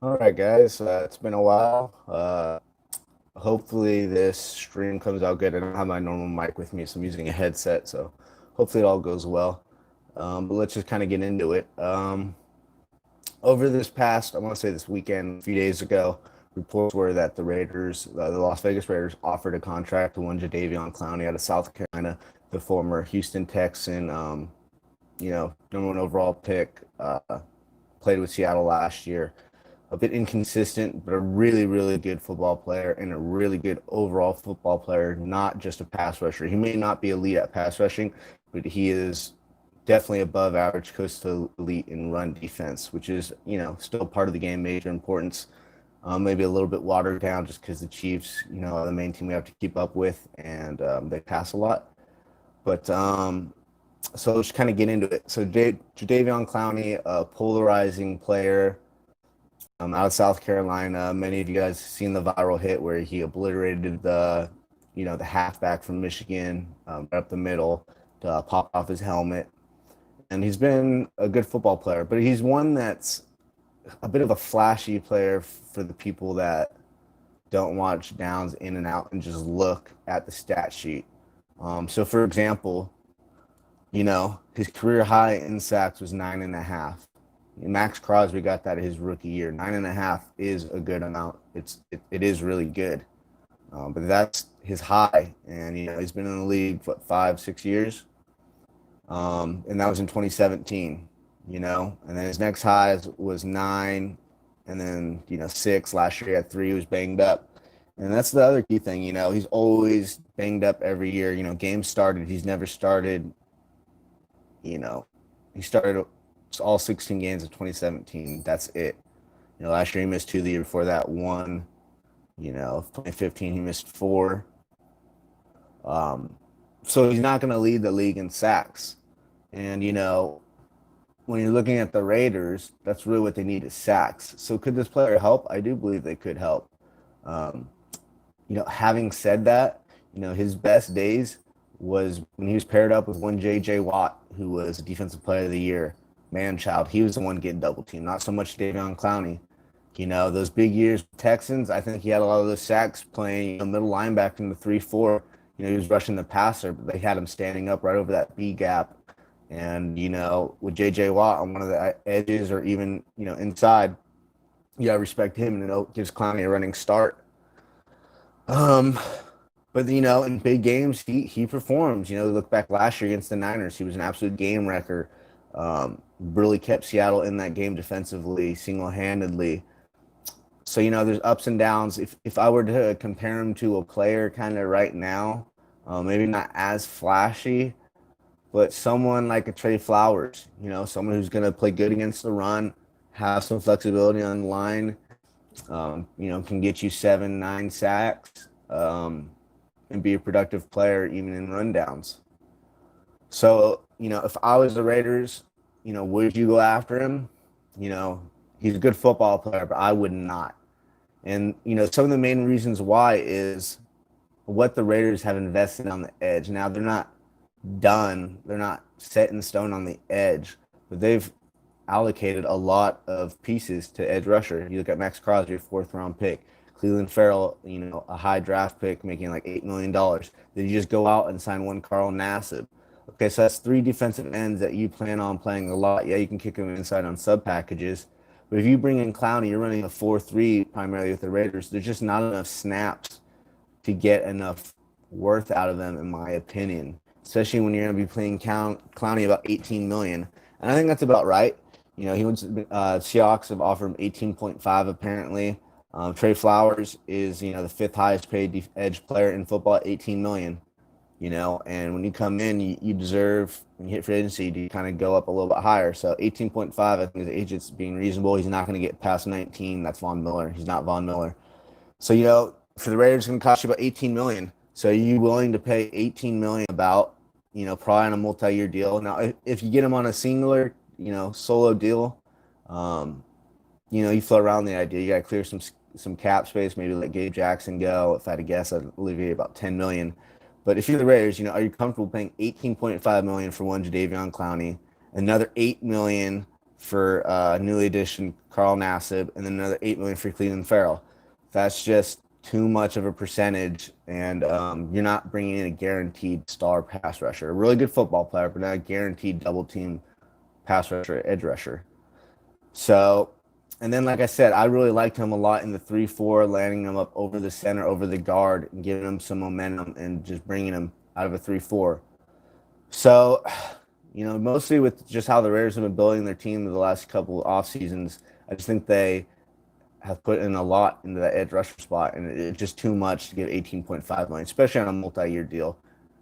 All right, guys. It's been a while. Hopefully this stream comes out good. I don't have my normal mic with me, so I'm using a headset. So hopefully it all goes well. But let's just kind of get into it. Over this past, I want to say this weekend, a few days ago, reports were that the Raiders, the Las Vegas Raiders, offered a contract to one Jadeveon Clowney out of South Carolina, the former Houston Texan, number one overall pick, played with Seattle last year. A bit inconsistent, but a really, really good football player and a really good overall football player, not just a pass rusher. He may not be elite at pass rushing, but he is definitely above average, close to elite in run defense, which is, still part of the game, major importance. Maybe a little bit watered down just because the Chiefs, are the main team we have to keep up with, and they pass a lot. But so let's kind of get into it. So Jadeveon Clowney, a polarizing player out of South Carolina. Many of you guys have seen the viral hit where he obliterated the halfback from Michigan right up the middle to pop off his helmet. And he's been a good football player, but he's one that's a bit of a flashy player for the people that don't watch downs in and out and just look at the stat sheet. So, for example, his career high in sacks was 9.5. Max Crosby got that his rookie year. 9.5 is a good amount. It is really good, but that's his high, and he's been in the league for 5-6 years, and that was in 2017. And then his next high was 9, and then 6 last year. He had 3. He was banged up, and that's the other key thing. He's always banged up every year. Games started. He's never started. He started all 16 games of 2017. That's it. Last year he missed 2. The year before that, 1. 2015 he missed 4. So he's not going to lead the league in sacks. And when you're looking at the Raiders, that's really what they need is sacks. So could this player help? I do believe they could help. Um, Having said that, his best days was when he was paired up with one J.J. Watt, who was a defensive player of the year, man child. He was the one getting double teamed, not so much Davion Clowney. Those big years with Texans, I think he had a lot of those sacks playing middle linebacker in the 3-4. He was rushing the passer, but they had him standing up right over that B gap. And, with J.J. Watt on one of the edges or even, inside, you got to respect him, and it gives Clowney a running start. Um, but in big games, he performs. Look back last year against the Niners, he was an absolute game wrecker. Really kept Seattle in that game defensively, single handedly. So there's ups and downs. If I were to compare him to a player kind of right now, maybe not as flashy, but someone like a Trey Flowers, someone who's going to play good against the run, have some flexibility on the line, can get you 7-9 sacks. And be a productive player even in rundowns. So, if I was the Raiders, would you go after him? He's a good football player, but I would not. And, some of the main reasons why is what the Raiders have invested on the edge. Now, they're not done, they're not set in stone on the edge, but they've allocated a lot of pieces to edge rusher. You look at Max Crosby, 4th-round pick. Cleveland Farrell, a high draft pick making like $8 million. Did you just go out and sign one Carl Nassib? Okay, so that's 3 defensive ends that you plan on playing a lot. Yeah, you can kick them inside on sub packages. But if you bring in Clowney, you're running a 4-3 primarily with the Raiders. There's just not enough snaps to get enough worth out of them, in my opinion. Especially when you're going to be playing Clowney about $18 million. And I think that's about right. He wants Seahawks have offered him 18.5 apparently. Trey Flowers is, the 5th highest paid edge player in football at 18 million. And when you come in, you deserve, when you hit free agency, you kind of go up a little bit higher. So 18.5, I think his agent's being reasonable. He's not going to get past 19. That's Von Miller. He's not Von Miller. So, for the Raiders, it's going to cost you about 18 million. So are you willing to pay 18 million about, probably on a multi-year deal? Now, if you get him on a singular, solo deal, you float around the idea. You got to clear some cap space, maybe let Gabe Jackson go. If I had to guess, I'd alleviate about 10 million. But if you're the Raiders, are you comfortable paying 18.5 million for one Jadeveon Clowney, another 8 million for newly addition Carl Nassib, and then another 8 million for Cleveland Farrell. That's just too much of a percentage, and you're not bringing in a guaranteed star pass rusher, a really good football player, but not a guaranteed double team pass rusher, edge rusher. So, and then like I said, I really liked him a lot in the 3-4, landing him up over the center, over the guard, and giving him some momentum and just bringing him out of a 3-4. So, mostly with just how the Raiders have been building their team the last couple of off seasons, I just think they have put in a lot into that edge rusher spot, and it's just too much to get 18.5 million, especially on a multi-year deal.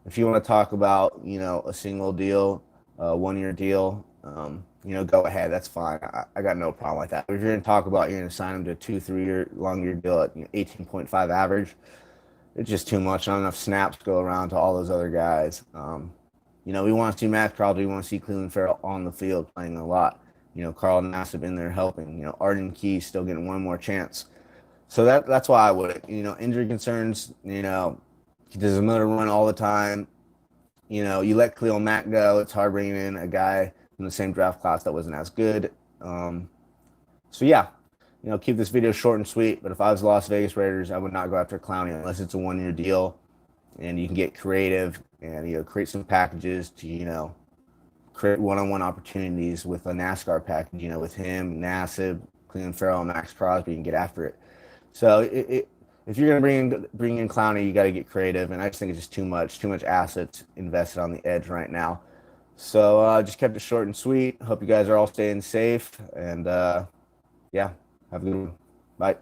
If you want to talk about, a single deal, 1 year deal, go ahead. That's fine. I got no problem with that. But if you're going to talk about you're going to sign them to a 2-3 year long year deal at 18.5 average, it's just too much. Not enough snaps go around to all those other guys. We want to see Matt Crosby. We want to see Cleveland Farrell on the field playing a lot. Carl Nassib in there helping. Arden Key still getting one more chance. So that's why I would. Injury concerns. He does another run all the time. You let Khalil Mack go. It's hard bringing in a guy from the same draft class that wasn't as good. So yeah, keep this video short and sweet. But if I was the Las Vegas Raiders, I would not go after Clowney unless it's a 1 year deal, and you can get creative and create some packages to create one-on-one opportunities with a NASCAR package. With him, Nassib, Cleveland Farrell, and Max Crosby, and get after it. So if you're gonna bring in Clowney, you got to get creative, and I just think it's just too much assets invested on the edge right now. So just kept it short and sweet. Hope you guys are all staying safe, and yeah, have a good one. Bye.